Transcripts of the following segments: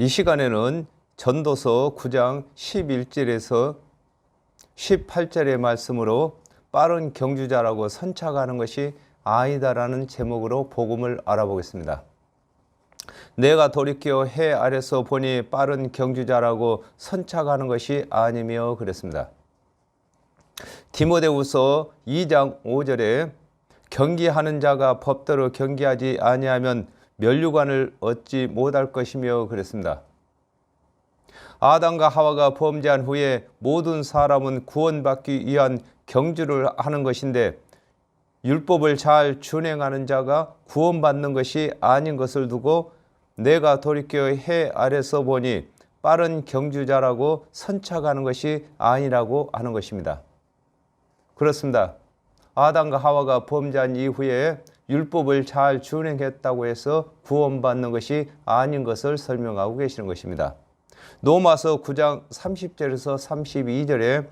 이 시간에는 전도서 9장 11절에서 18절의 말씀으로 빠른 경주자라고 선착하는 것이 아니다라는 제목으로 복음을 알아보겠습니다. 내가 돌이켜 해 아래서 보니 빠른 경주자라고 선착하는 것이 아니며 그랬습니다. 디모데후서 2장 5절에 경기하는 자가 법대로 경기하지 아니하면 면류관을 얻지 못할 것이며 그랬습니다. 아담과 하와가 범죄한 후에 모든 사람은 구원받기 위한 경주를 하는 것인데 율법을 잘 준행하는 자가 구원받는 것이 아닌 것을 두고 내가 돌이켜 해 아래서 보니 빠른 경주자라고 선착하는 것이 아니라고 하는 것입니다. 그렇습니다. 아담과 하와가 범죄한 이후에 율법을 잘 준행했다고 해서 구원받는 것이 아닌 것을 설명하고 계시는 것입니다. 로마서 9장 30절에서 32절에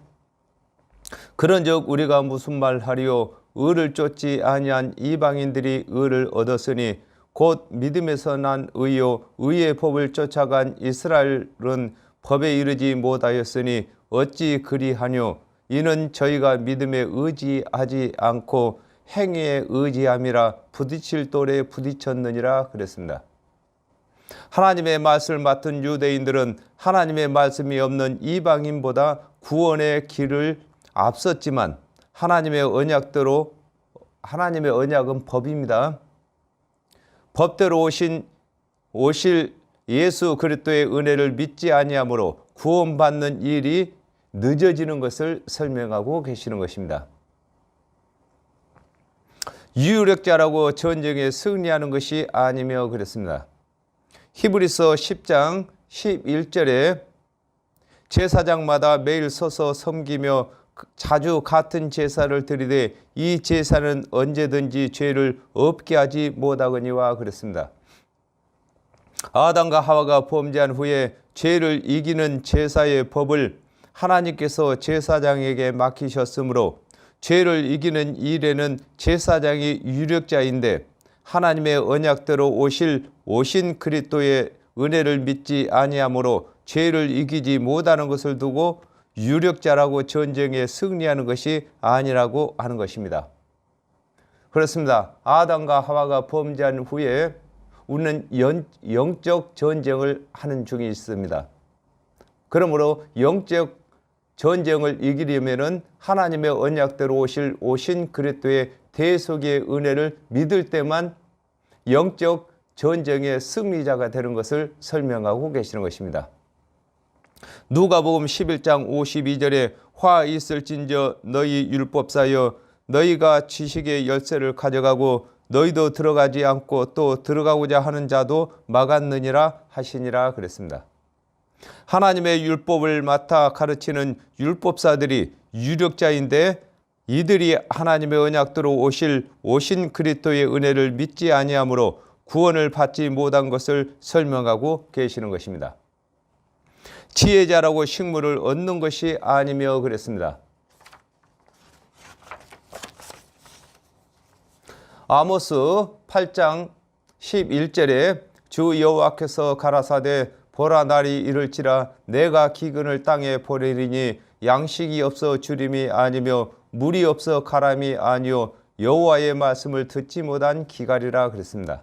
그런즉 우리가 무슨 말하리요? 의를 쫓지 아니한 이방인들이 의를 얻었으니 곧 믿음에서 난 의요 의의 법을 쫓아간 이스라엘은 법에 이르지 못하였으니 어찌 그리하뇨? 이는 저희가 믿음에 의지하지 않고 행위에 의지함이라 부딪힐 돌에 부딪혔느니라 그랬습니다. 하나님의 말씀을 맡은 유대인들은 하나님의 말씀이 없는 이방인보다 구원의 길을 앞섰지만 하나님의 언약은 법입니다. 법대로 오실 예수 그리스도의 은혜를 믿지 아니하므로 구원받는 일이 늦어지는 것을 설명하고 계시는 것입니다. 유력자라고 전쟁에 승리하는 것이 아니며 그랬습니다. 히브리서 10장 11절에 제사장마다 매일 서서 섬기며 자주 같은 제사를 드리되 이 제사는 언제든지 죄를 없게 하지 못하거니와 그랬습니다. 아담과 하와가 범죄한 후에 죄를 이기는 제사의 법을 하나님께서 제사장에게 맡기셨으므로 죄를 이기는 일에는 제사장이 유력자인데 하나님의 언약대로 오신 그리스도의 은혜를 믿지 아니하므로 죄를 이기지 못하는 것을 두고 유력자라고 전쟁에 승리하는 것이 아니라고 하는 것입니다. 그렇습니다. 아담과 하와가 범죄한 후에 우리는 영적 전쟁을 하는 중에 있습니다. 그러므로 영적 전쟁을 이기려면 하나님의 언약대로 오신 그리스도의 대속의 은혜를 믿을 때만 영적 전쟁의 승리자가 되는 것을 설명하고 계시는 것입니다. 누가복음 11장 52절에 화 있을진저 너희 율법사여 너희가 지식의 열쇠를 가져가고 너희도 들어가지 않고 또 들어가고자 하는 자도 막았느니라 하시니라 그랬습니다. 하나님의 율법을 맡아 가르치는 율법사들이 유력자인데 이들이 하나님의 언약대로 오신 그리스도의 은혜를 믿지 아니하므로 구원을 받지 못한 것을 설명하고 계시는 것입니다. 지혜자라고 식물을 얻는 것이 아니며 그랬습니다. 아모스 8장 11절에 주 여호와께서 가라사대 보라 날이 이를지라 내가 기근을 땅에 보내리니 양식이 없어 주림이 아니며 물이 없어 가람이 아니요 여호와의 말씀을 듣지 못한 기갈이라 그랬습니다.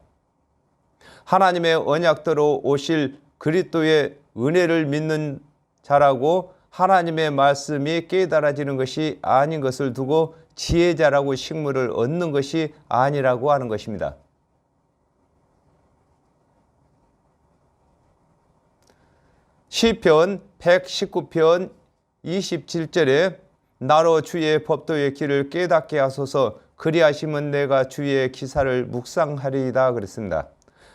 하나님의 언약대로 오실 그리스도의 은혜를 믿는 자라고 하나님의 말씀이 깨달아지는 것이 아닌 것을 두고 지혜자라고 식물을 얻는 것이 아니라고 하는 것입니다. 시편 119편 27절에 나로 주의 법도의 길을 깨닫게 하소서 그리하시면 내가 주의 기사를 묵상하리이다 그랬습니다.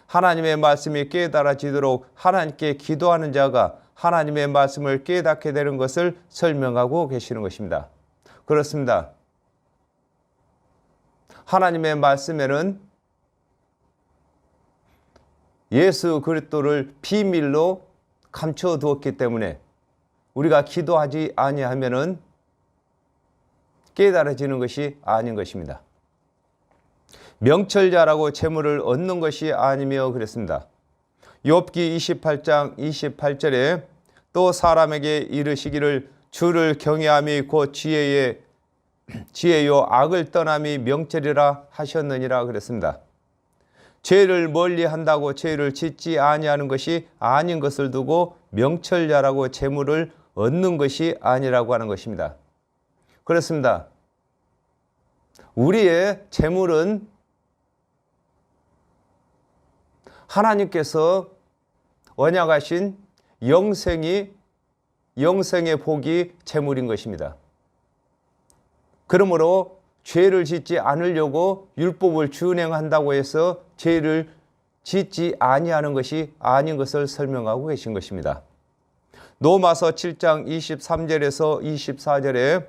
하나님의 말씀이 깨달아지도록 하나님께 기도하는 자가 하나님의 말씀을 깨닫게 되는 것을 설명하고 계시는 것입니다. 그렇습니다. 하나님의 말씀에는 예수 그리스도를 비밀로 감춰두었기 때문에 우리가 기도하지 아니하면은 깨달아지는 것이 아닌 것입니다. 명철자라고 재물을 얻는 것이 아니며 그랬습니다. 욥기 28장 28절에 또 사람에게 이르시기를 주를 경외함이 곧 지혜요 악을 떠남이 명철이라 하셨느니라 그랬습니다. 죄를 멀리한다고 죄를 짓지 아니하는 것이 아닌 것을 두고 명철자라고 재물을 얻는 것이 아니라고 하는 것입니다. 그렇습니다. 우리의 재물은 하나님께서 언약하신 영생의 복이 재물인 것입니다. 그러므로 죄를 짓지 않으려고 율법을 준행한다고 해서 죄를 짓지 아니하는 것이 아닌 것을 설명하고 계신 것입니다. 로마서 7장 23절에서 24절에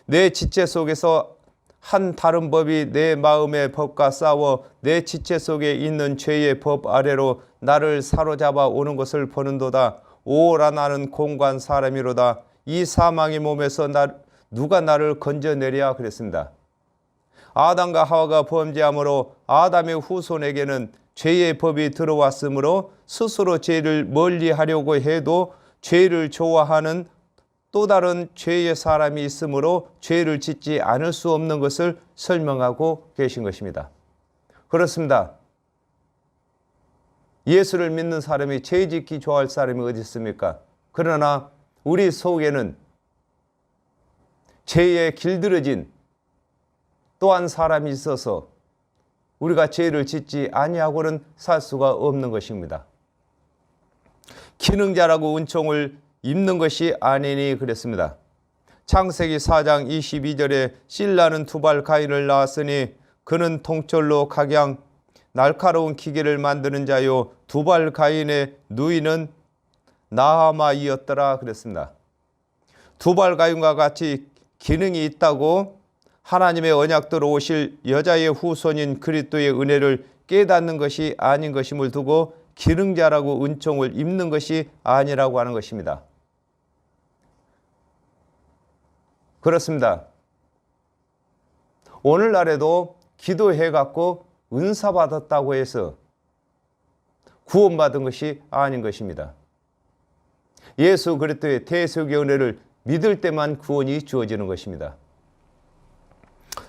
내 지체 속에서 한 다른 법이 내 마음의 법과 싸워 내 지체 속에 있는 죄의 법 아래로 나를 사로잡아 오는 것을 보는도다. 오라 나는 공고한 사람이로다. 이 사망의 몸에서 누가 나를 건져내랴 그랬습니다. 아담과 하와가 범죄함으로 아담의 후손에게는 죄의 법이 들어왔으므로 스스로 죄를 멀리하려고 해도 죄를 좋아하는 또 다른 죄의 사람이 있으므로 죄를 짓지 않을 수 없는 것을 설명하고 계신 것입니다. 그렇습니다. 예수를 믿는 사람이 죄 짓기 좋아할 사람이 어디 있습니까? 그러나 우리 속에는 죄에 길들여진 또한 사람이 있어서 우리가 죄를 짓지 아니하고는 살 수가 없는 것입니다. 기능자라고 은총을 입는 것이 아니니 그랬습니다. 창세기 4장 22절에 실라는 두발 가인을 낳았으니 그는 통철로 각양 날카로운 기계를 만드는 자요 두발 가인의 누이는 나하마이었더라 그랬습니다. 두발 가인과 같이 기능이 있다고 하나님의 언약대로 오실 여자의 후손인 그리스도의 은혜를 깨닫는 것이 아닌 것임을 두고 기능자라고 은총을 입는 것이 아니라고 하는 것입니다. 그렇습니다. 오늘날에도 기도해갖고 은사 받았다고 해서 구원받은 것이 아닌 것입니다. 예수 그리스도의 대속의 은혜를 믿을 때만 구원이 주어지는 것입니다.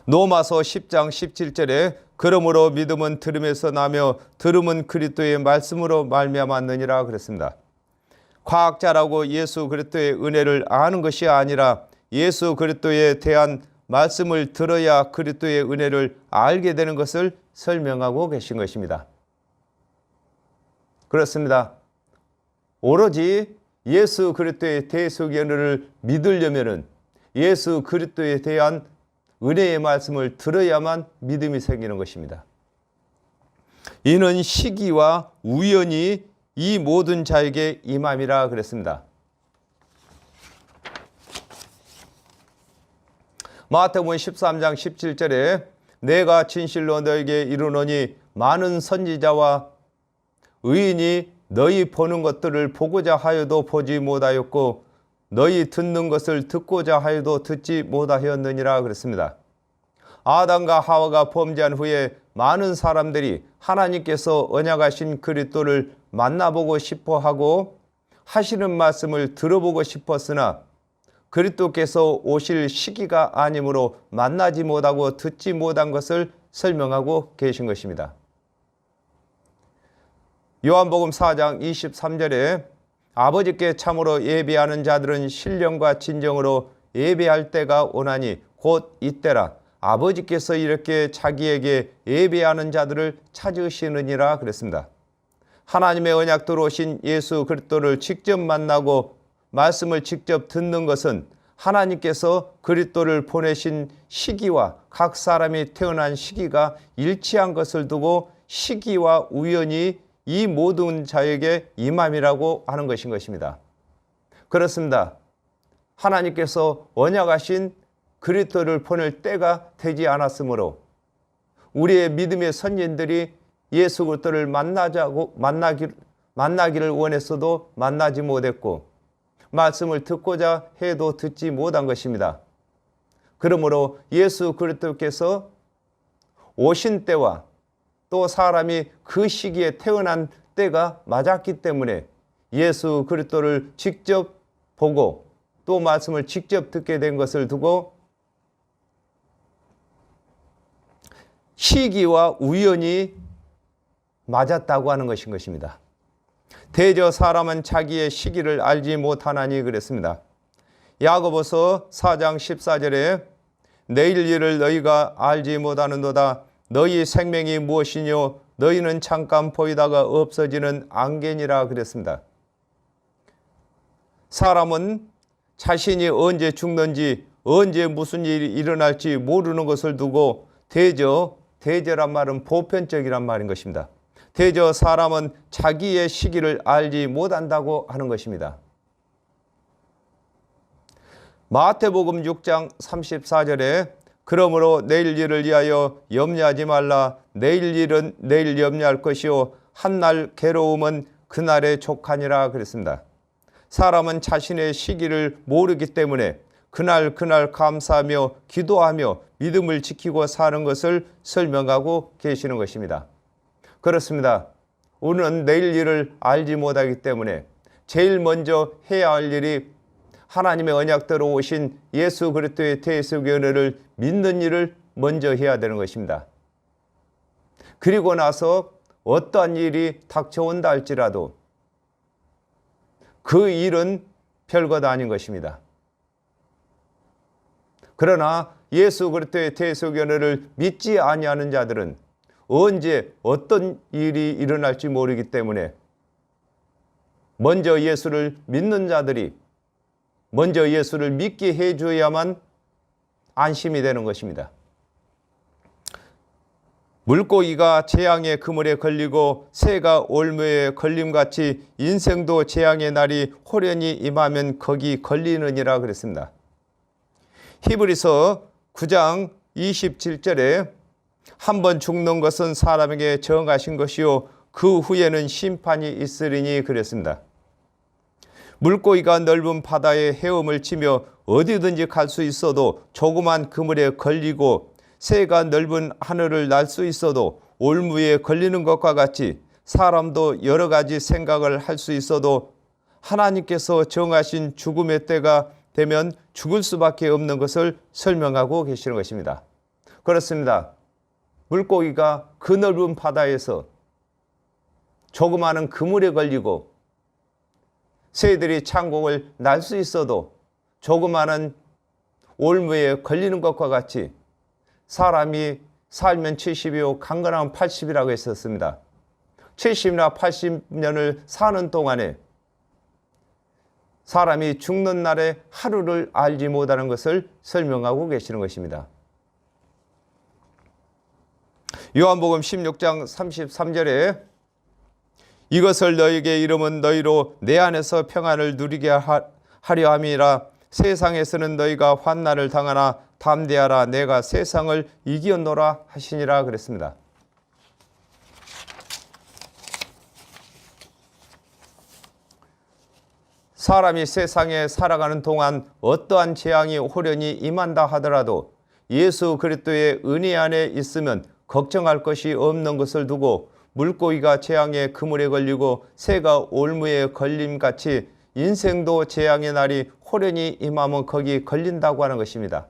로마서 10장 17절에 그러므로 믿음은 들음에서 나며 들음은 그리스도의 말씀으로 말미암았느니라 그랬습니다. 과학자라고 예수 그리스도의 은혜를 아는 것이 아니라 예수 그리스도에 대한 말씀을 들어야 그리스도의 은혜를 알게 되는 것을 설명하고 계신 것입니다. 그렇습니다. 오로지 예수 그리스도의 대속의 은혜를 믿으려면은 예수 그리스도에 대한 은혜의 말씀을 들어야만 믿음이 생기는 것입니다. 이는 시기와 우연히 이 모든 자에게 임함이라 그랬습니다. 마태복음 13장 17절에 내가 진실로 너에게 이르노니 많은 선지자와 의인이 너희 보는 것들을 보고자 하여도 보지 못하였고 너희 듣는 것을 듣고자 하여도 듣지 못하였느니라 그랬습니다. 아담과 하와가 범죄한 후에 많은 사람들이 하나님께서 언약하신 그리스도를 만나보고 싶어하고 하시는 말씀을 들어보고 싶었으나 그리스도께서 오실 시기가 아니므로 만나지 못하고 듣지 못한 것을 설명하고 계신 것입니다. 요한복음 4장 23절에 아버지께 참으로 예배하는 자들은 신령과 진정으로 예배할 때가 오나니 곧 이때라. 아버지께서 이렇게 자기에게 예배하는 자들을 찾으시느니라 그랬습니다. 하나님의 언약대로 오신 예수 그리스도를 직접 만나고 말씀을 직접 듣는 것은 하나님께서 그리스도를 보내신 시기와 각 사람이 태어난 시기가 일치한 것을 두고 시기와 우연히 이 모든 자에게 임함이라고 하는 것인 것입니다. 그렇습니다. 하나님께서 언약하신 그리스도를 보낼 때가 되지 않았으므로 우리의 믿음의 선진들이 예수 그리스도를 만나기를 원했어도 만나지 못했고 말씀을 듣고자 해도 듣지 못한 것입니다. 그러므로 예수 그리스도께서 오신 때와 또 사람이 그 시기에 태어난 때가 맞았기 때문에 예수 그리스도를 직접 보고 또 말씀을 직접 듣게 된 것을 두고 시기와 우연이 맞았다고 하는 것인 것입니다. 대저 사람은 자기의 시기를 알지 못하나니 그랬습니다. 야고보서 4장 14절에 내일 일을 너희가 알지 못하는도다. 너희 생명이 무엇이뇨? 너희는 잠깐 보이다가 없어지는 안개니라 그랬습니다. 사람은 자신이 언제 죽는지 언제 무슨 일이 일어날지 모르는 것을 두고 대저란 말은 보편적이란 말인 것입니다. 대저 사람은 자기의 시기를 알지 못한다고 하는 것입니다. 마태복음 6장 34절에 그러므로 내일 일을 위하여 염려하지 말라. 내일 일은 내일 염려할 것이요 한날 괴로움은 그날의 족하니라 그랬습니다. 사람은 자신의 시기를 모르기 때문에 그날 감사하며 기도하며 믿음을 지키고 사는 것을 설명하고 계시는 것입니다. 그렇습니다. 우리는 내일 일을 알지 못하기 때문에 제일 먼저 해야 할 일이 하나님의 언약대로 오신 예수 그리스도의 대속의 은혜를 믿는 일을 먼저 해야 되는 것입니다. 그리고 나서 어떠한 일이 닥쳐온다 할지라도 그 일은 별것 아닌 것입니다. 그러나 예수 그리스도의 대속의 은혜를 믿지 아니하는 자들은 언제 어떤 일이 일어날지 모르기 때문에 먼저 예수를 믿는 자들이 먼저 예수를 믿게 해줘야만 안심이 되는 것입니다. 물고기가 재앙의 그물에 걸리고 새가 올무에 걸림같이 인생도 재앙의 날이 호련히 임하면 거기 걸리느니라 그랬습니다. 히브리서 9장 27절에 한번 죽는 것은 사람에게 정하신 것이요 그 후에는 심판이 있으리니 그랬습니다. 물고기가 넓은 바다에 헤엄을 치며 어디든지 갈 수 있어도 조그만 그물에 걸리고 새가 넓은 하늘을 날 수 있어도 올무에 걸리는 것과 같이 사람도 여러 가지 생각을 할 수 있어도 하나님께서 정하신 죽음의 때가 되면 죽을 수밖에 없는 것을 설명하고 계시는 것입니다. 그렇습니다. 물고기가 그 넓은 바다에서 조그마한 그물에 걸리고 새들이 창공을 날 수 있어도 조그마한 올무에 걸리는 것과 같이 사람이 살면 70이요 강건하면 80이라고 했었습니다. 70이나 80년을 사는 동안에 사람이 죽는 날에 하루를 알지 못하는 것을 설명하고 계시는 것입니다. 요한복음 16장 33절에 이것을 너희에게 이름은 너희로 내 안에서 평안을 누리게 하려 함이라. 세상에서는 너희가 환난을 당하나 담대하라 내가 세상을 이기었노라 하시니라 그랬습니다. 사람이 세상에 살아가는 동안 어떠한 재앙이 호련히 임한다 하더라도 예수 그리스도의 은혜 안에 있으면 걱정할 것이 없는 것을 두고 물고기가 재앙의 그물에 걸리고 새가 올무에 걸림같이 인생도 재앙의 날이 호련히 임하면 거기 걸린다고 하는 것입니다.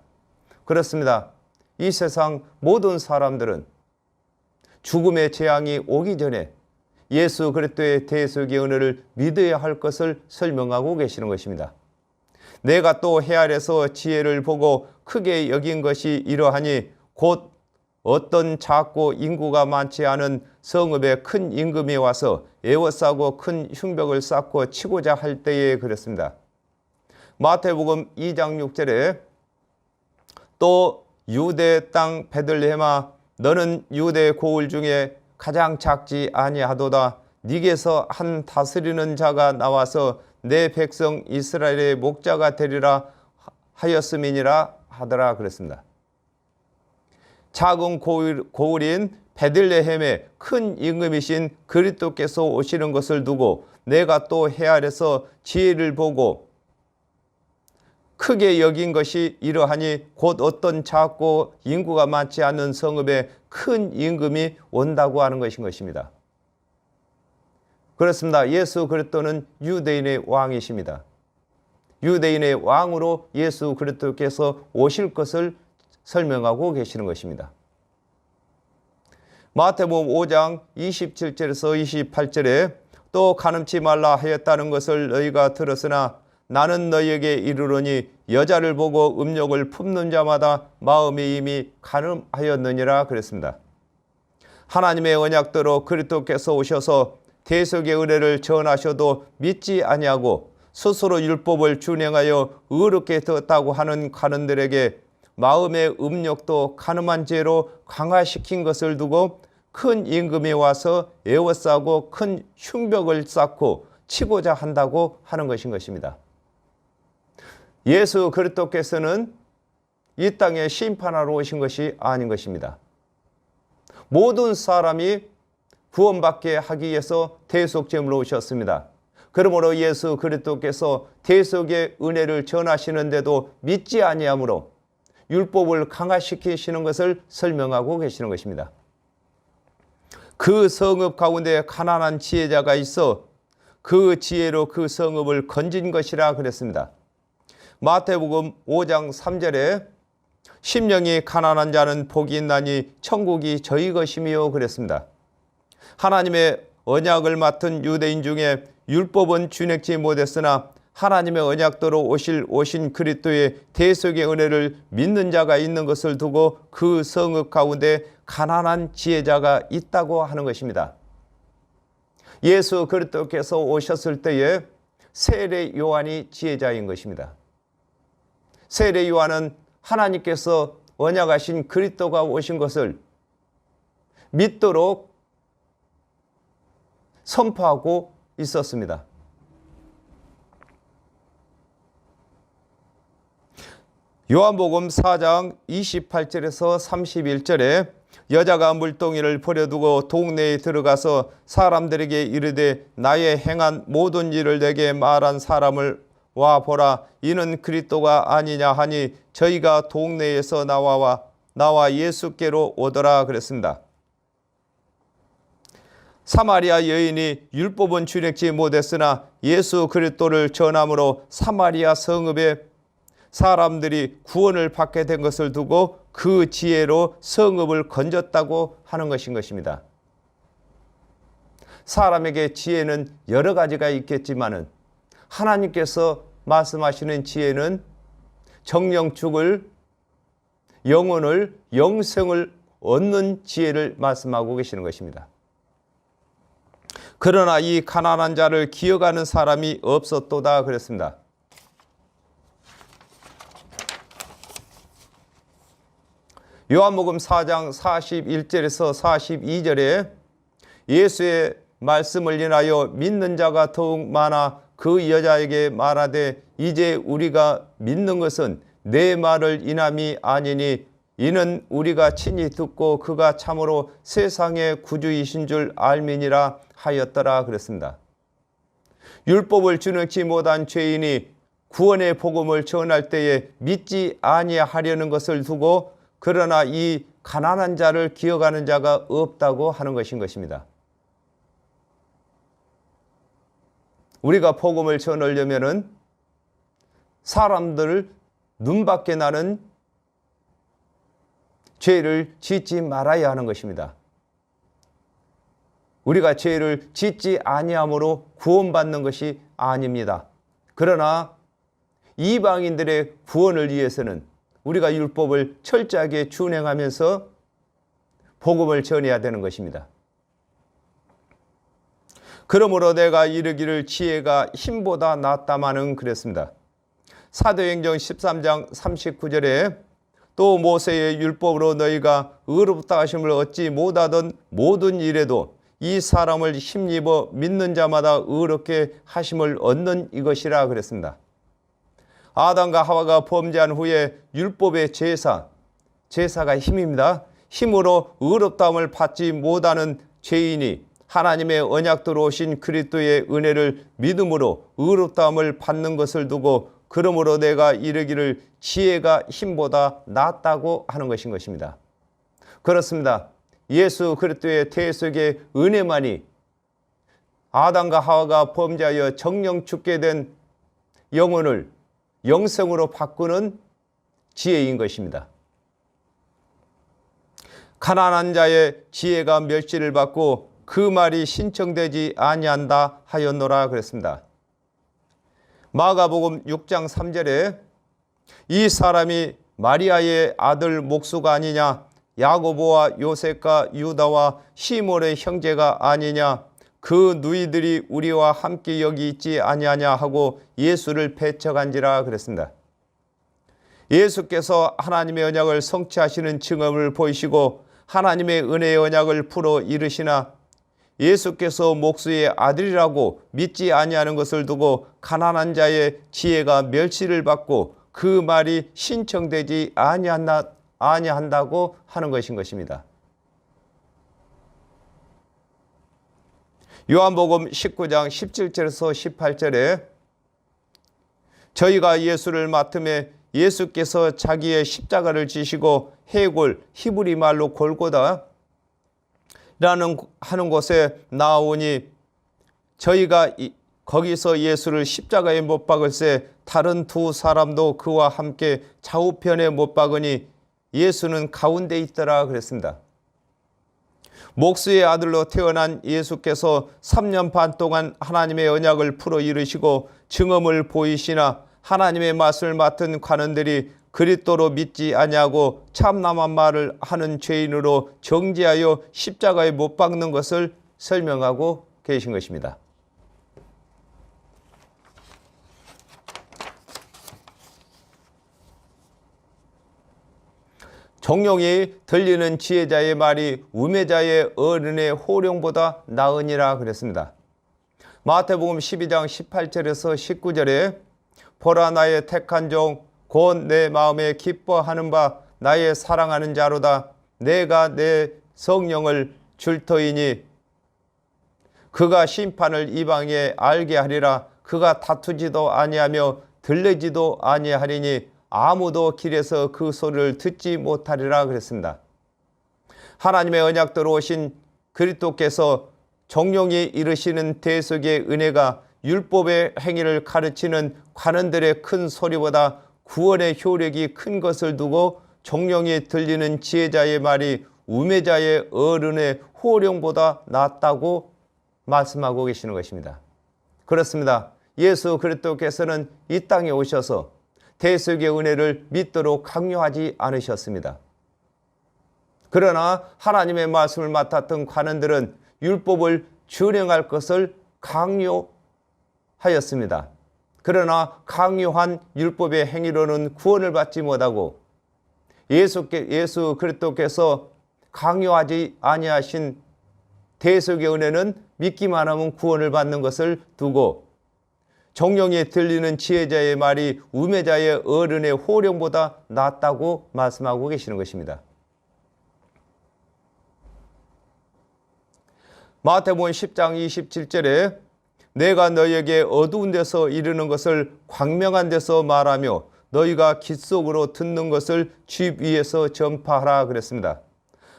그렇습니다. 이 세상 모든 사람들은 죽음의 재앙이 오기 전에 예수 그리스도의 대속의 은혜를 믿어야 할 것을 설명하고 계시는 것입니다. 내가 또 해 아래서 지혜를 보고 크게 여긴 것이 이러하니 곧 어떤 작고 인구가 많지 않은 성읍에 큰 임금이 와서 에워싸고 큰 흉벽을 쌓고 치고자 할 때에 그랬습니다. 마태복음 2장 6절에 또 유대 땅 베들레헴아 너는 유대 고을 중에 가장 작지 아니하도다. 네게서 한 다스리는 자가 나와서 내 백성 이스라엘의 목자가 되리라 하였음이니라 하더라 그랬습니다. 작은 고을인 베들레헴에 큰 임금이신 그리스도께서 오시는 것을 두고 내가 또 해 아래서 지혜를 보고 크게 여긴 것이 이러하니 곧 어떤 작고 인구가 많지 않은 성읍에 큰 임금이 온다고 하는 것인 것입니다. 그렇습니다. 예수 그리스도는 유대인의 왕이십니다. 유대인의 왕으로 예수 그리스도께서 오실 것을 설명하고 계시는 것입니다. 마태복음 5장 27절에서 28절에 또 간음치 말라 하였다는 것을 너희가 들었으나 나는 너희에게 이르노니 여자를 보고 음욕을 품는 자마다 마음이 이미 간음하였느니라 그랬습니다. 하나님의 언약대로 그리스도께서 오셔서 대속의 은혜를 전하셔도 믿지 아니하고 스스로 율법을 준행하여 의롭게 되었다고 하는 간음들에게 마음의 음욕도 간음한 죄로 강화시킨 것을 두고 큰 임금이 와서 에워싸고 큰 흉벽을 쌓고 치고자 한다고 하는 것입니다. 예수 그리스도께서는 이 땅에 심판하러 오신 것이 아닌 것입니다. 모든 사람이 구원받게 하기 위해서 대속제물로 오셨습니다. 그러므로 예수 그리스도께서 대속의 은혜를 전하시는데도 믿지 아니하므로 율법을 강화시키시는 것을 설명하고 계시는 것입니다. 그 성읍 가운데 가난한 지혜자가 있어 그 지혜로 그 성읍을 건진 것이라 그랬습니다. 마태복음 5장 3절에 심령이 가난한 자는 복이 있나니 천국이 저희 것이며 그랬습니다. 하나님의 언약을 맡은 유대인 중에 율법은 준행치 못했으나 하나님의 언약대로 오신 그리스도의 대속의 은혜를 믿는 자가 있는 것을 두고 그 성읍 가운데 가난한 지혜자가 있다고 하는 것입니다. 예수 그리스도께서 오셨을 때에 세례 요한이 지혜자인 것입니다. 세례 요한은 하나님께서 언약하신 그리스도가 오신 것을 믿도록 선포하고 있었습니다. 요한복음 4장 28절에서 31절에 여자가 물동이를 버려두고 동네에 들어가서 사람들에게 이르되 나의 행한 모든 일을 내게 말한 사람을 와 보라 이는 그리스도가 아니냐 하니 저희가 동네에서 나와 예수께로 오더라 그랬습니다. 사마리아 여인이 율법은 준행치 못했으나 예수 그리스도를 전함으로 사마리아 성읍에 사람들이 구원을 받게 된 것을 두고 그 지혜로 성읍을 건졌다고 하는 것입니다. 사람에게 지혜는 여러 가지가 있겠지만은 하나님께서 말씀하시는 지혜는 정령축을 영혼을 영생을 얻는 지혜를 말씀하고 계시는 것입니다. 그러나 이 가난한 자를 기억하는 사람이 없었도다 그랬습니다. 요한복음 4장 41절에서 42절에 예수의 말씀을 인하여 믿는 자가 더욱 많아 그 여자에게 말하되 이제 우리가 믿는 것은 내 말을 인함이 아니니 이는 우리가 친히 듣고 그가 참으로 세상의 구주이신 줄 알미니라 하였더라 그랬습니다. 율법을 준행치 못한 죄인이 구원의 복음을 전할 때에 믿지 아니하려는 것을 두고 그러나 이 가난한 자를 기억하는 자가 없다고 하는 것입니다. 우리가 복음을 전하려면은 사람들 눈밖에 나는 죄를 짓지 말아야 하는 것입니다. 우리가 죄를 짓지 아니함으로 구원받는 것이 아닙니다. 그러나 이방인들의 구원을 위해서는 우리가 율법을 철저하게 준행하면서 복음을 전해야 되는 것입니다. 그러므로 내가 이르기를 지혜가 힘보다 낫다마는 그랬습니다. 사도행전 13장 39절에 또 모세의 율법으로 너희가 의롭다 하심을 얻지 못하던 모든 일에도 이 사람을 힘입어 믿는 자마다 의롭게 하심을 얻는 이것이라 그랬습니다. 아담과 하와가 범죄한 후에 율법의 제사가 힘입니다. 힘으로 의롭다함을 받지 못하는 죄인이 하나님의 언약대로 오신 그리스도의 은혜를 믿음으로 의롭다함을 받는 것을 두고 그러므로 내가 이르기를 지혜가 힘보다 낫다고 하는 것입니다. 그렇습니다. 예수 그리스도의 대속의 은혜만이 아담과 하와가 범죄하여 정령 죽게 된 영혼을 영생으로 바꾸는 지혜인 것입니다. 가난한 자의 지혜가 멸시를 받고 그 말이 신청되지 아니한다 하였노라 그랬습니다. 마가복음 6장 3절에 이 사람이 마리아의 아들 목수가 아니냐, 야고보와 요셉과 유다와 시몬의 형제가 아니냐, 그 누이들이 우리와 함께 여기 있지 아니하냐 하고 예수를 배척한지라 그랬습니다. 예수께서 하나님의 언약을 성취하시는 증언을 보이시고 하나님의 은혜의 언약을 풀어 이르시나 예수께서 목수의 아들이라고 믿지 아니하는 것을 두고 가난한 자의 지혜가 멸시를 받고 그 말이 신청되지 아니한다고 하는 것인 것입니다. 요한복음 19장 17절에서 18절에 저희가 예수를 맡음에 예수께서 자기의 십자가를 지시고 해골 히브리 말로 골고다 하는 곳에 나오니 저희가 거기서 예수를 십자가에 못 박을새 다른 두 사람도 그와 함께 좌우편에 못 박으니 예수는 가운데 있더라 그랬습니다. 목수의 아들로 태어난 예수께서 3년 반 동안 하나님의 언약을 풀어 이루시고 증언을 보이시나 하나님의 말씀을 맡은 관원들이 그리스도로 믿지 아니하고 참남한 말을 하는 죄인으로 정죄하여 십자가에 못 박는 것을 설명하고 계신 것입니다. 정령이 들리는 지혜자의 말이 우매자의 어른의 호령보다 나으니라 그랬습니다. 마태복음 12장 18절에서 19절에 보라 나의 택한 종 곧 내 마음에 기뻐하는 바 나의 사랑하는 자로다. 내가 내 성령을 줄 터이니 그가 심판을 이방에 알게 하리라. 그가 다투지도 아니하며 들리지도 아니하리니 아무도 길에서 그 소리를 듣지 못하리라 그랬습니다. 하나님의 언약대로 오신 그리스도께서 정령이 이르시는 대속의 은혜가 율법의 행위를 가르치는 관원들의 큰 소리보다 구원의 효력이 큰 것을 두고 정령이 들리는 지혜자의 말이 우매자의 어른의 호령보다 낫다고 말씀하고 계시는 것입니다. 그렇습니다. 예수 그리스도께서는 이 땅에 오셔서 대속의 은혜를 믿도록 강요하지 않으셨습니다. 그러나 하나님의 말씀을 맡았던 관원들은 율법을 준행할 것을 강요하였습니다. 그러나 강요한 율법의 행위로는 구원을 받지 못하고 예수 그리스도께서 강요하지 아니하신 대속의 은혜는 믿기만 하면 구원을 받는 것을 두고 정령에 들리는 지혜자의 말이 우매자의 어른의 호령보다 낫다고 말씀하고 계시는 것입니다. 마태복음 10장 27절에 내가 너희에게 어두운 데서 이르는 것을 광명한 데서 말하며 너희가 귓속으로 듣는 것을 집 위에서 전파하라 그랬습니다.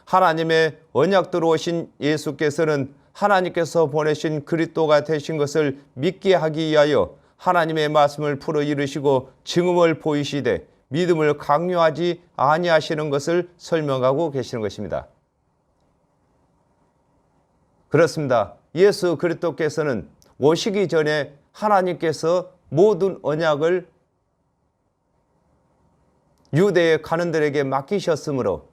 하나님의 언약대로 오신 예수께서는 하나님께서 보내신 그리스도가 되신 것을 믿게 하기 위하여 하나님의 말씀을 풀어 이루시고 증언을 보이시되 믿음을 강요하지 아니하시는 것을 설명하고 계시는 것입니다. 그렇습니다. 예수 그리스도께서는 오시기 전에 하나님께서 모든 언약을 유대의 관원들에게 맡기셨으므로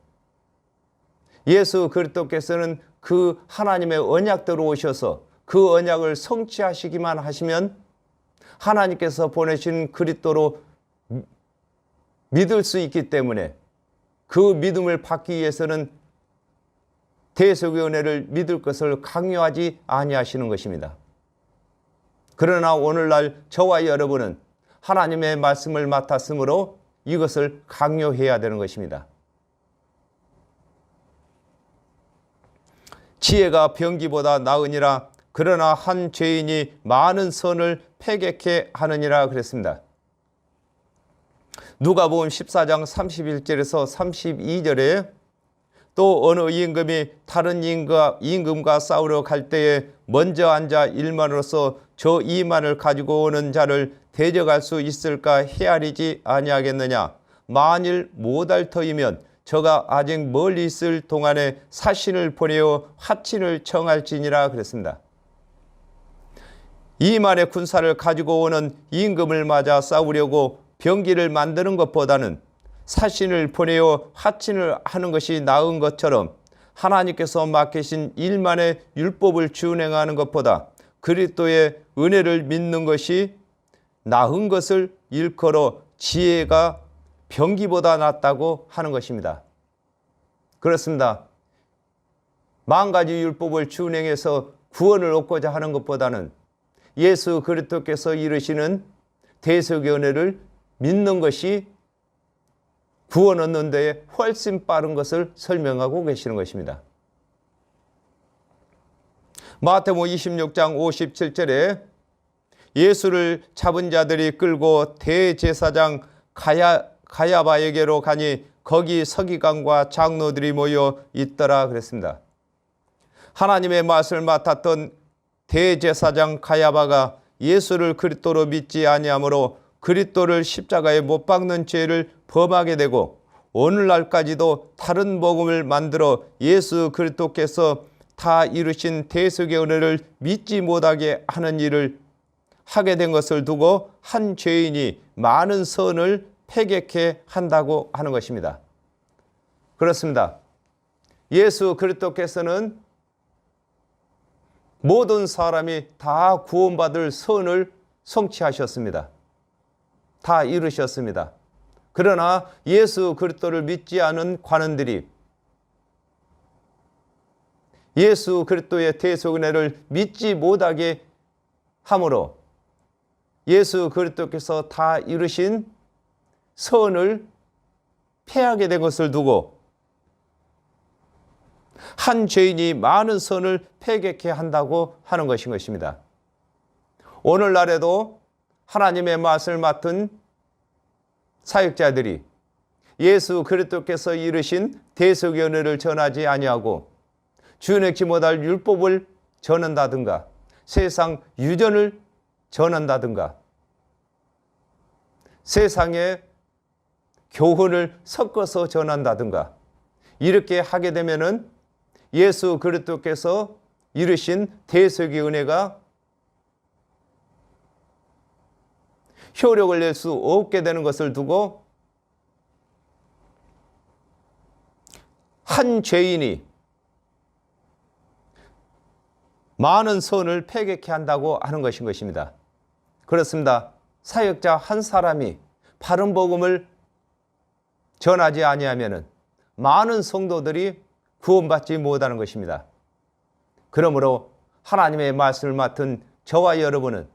예수 그리스도께서는 그 하나님의 언약대로 오셔서 그 언약을 성취하시기만 하시면 하나님께서 보내신 그리스도로 믿을 수 있기 때문에 그 믿음을 받기 위해서는 대속의 은혜를 믿을 것을 강요하지 아니하시는 것입니다. 그러나 오늘날 저와 여러분은 하나님의 말씀을 맡았으므로 이것을 강요해야 되는 것입니다. 지혜가 병기보다 나으니라. 그러나 한 죄인이 많은 선을 패객해 하느니라 그랬습니다. 누가복음 14장 31절에서 32절에 또 어느 임금이 다른 임금과 싸우러 갈 때에 먼저 앉아 1만으로서 저 2만을 가지고 오는 자를 대적할 수 있을까 헤아리지 아니하겠느냐. 만일 못할 터이면 저가 아직 멀리 있을 동안에 사신을 보내어 화친을 청할지니라 그랬습니다. 2만의 군사를 가지고 오는 임금을 맞아 싸우려고 병기를 만드는 것보다는 사신을 보내어 화친을 하는 것이 나은 것처럼 하나님께서 맡기신 1만의 율법을 준행하는 것보다 그리스도의 은혜를 믿는 것이 나은 것을 일컬어 지혜가 병기보다 낫다고 하는 것입니다. 그렇습니다. 10,000가지 율법을 준행해서 구원을 얻고자 하는 것보다는 예수 그리스도께서 이루시는 대속의 은혜를 믿는 것이 구원 얻는 데에 훨씬 빠른 것을 설명하고 계시는 것입니다. 마태복음 26장 57절에 예수를 잡은 자들이 끌고 대제사장 가야바에게로 가니 거기 서기관과 장로들이 모여 있더라 그랬습니다. 하나님의 말씀을 맡았던 대제사장 가야바가 예수를 그리스도로 믿지 아니하므로 그리스도를 십자가에 못 박는 죄를 범하게 되고 오늘날까지도 다른 복음을 만들어 예수 그리스도께서 다 이루신 대속의 은혜를 믿지 못하게 하는 일을 하게 된 것을 두고 한 죄인이 많은 선을 패객해 한다고 하는 것입니다. 그렇습니다. 예수 그리스도께서는 모든 사람이 다 구원받을 선을 성취하셨습니다. 다 이루셨습니다. 그러나 예수 그리스도를 믿지 않은 관원들이 예수 그리스도의 대속 은혜를 믿지 못하게 함으로 예수 그리스도께서 다 이루신 선을 폐하게 된 것을 두고 한 죄인이 많은 선을 패객해 한다고 하는 것인 것입니다. 오늘날에도 하나님의 말씀을 맡은 사역자들이 예수 그리스도께서 이루신 대속의 은혜를 전하지 아니하고 준행치 못할 율법을 전한다든가 세상 유전을 전한다든가 세상의 교훈을 섞어서 전한다든가 이렇게 하게 되면은 예수 그리스도께서 이루신 대속의 은혜가 효력을 낼 수 없게 되는 것을 두고 한 죄인이 많은 선을 패객해 한다고 하는 것인 것입니다. 그렇습니다. 사역자 한 사람이 바른 복음을 전하지 아니하면은 많은 성도들이 구원받지 못하는 것입니다. 그러므로 하나님의 말씀을 맡은 저와 여러분은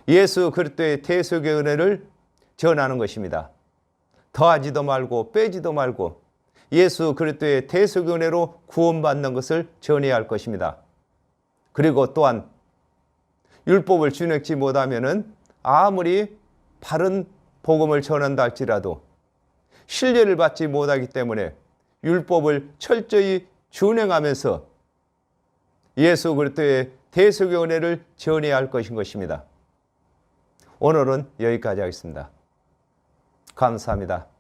예수 그리스도의 대속의 은혜를 전하는 것입니다. 더하지도 말고 빼지도 말고 예수 그리스도의 대속의 은혜로 구원받는 것을 전해야 할 것입니다. 그리고 또한 율법을 준행치 못하면은 아무리 바른 복음을 전한다 할지라도 신뢰를 받지 못하기 때문에 율법을 철저히 준행하면서 예수 그리스도의 대속의 은혜를 전해야 할 것인 것입니다. 오늘은 여기까지 하겠습니다. 감사합니다.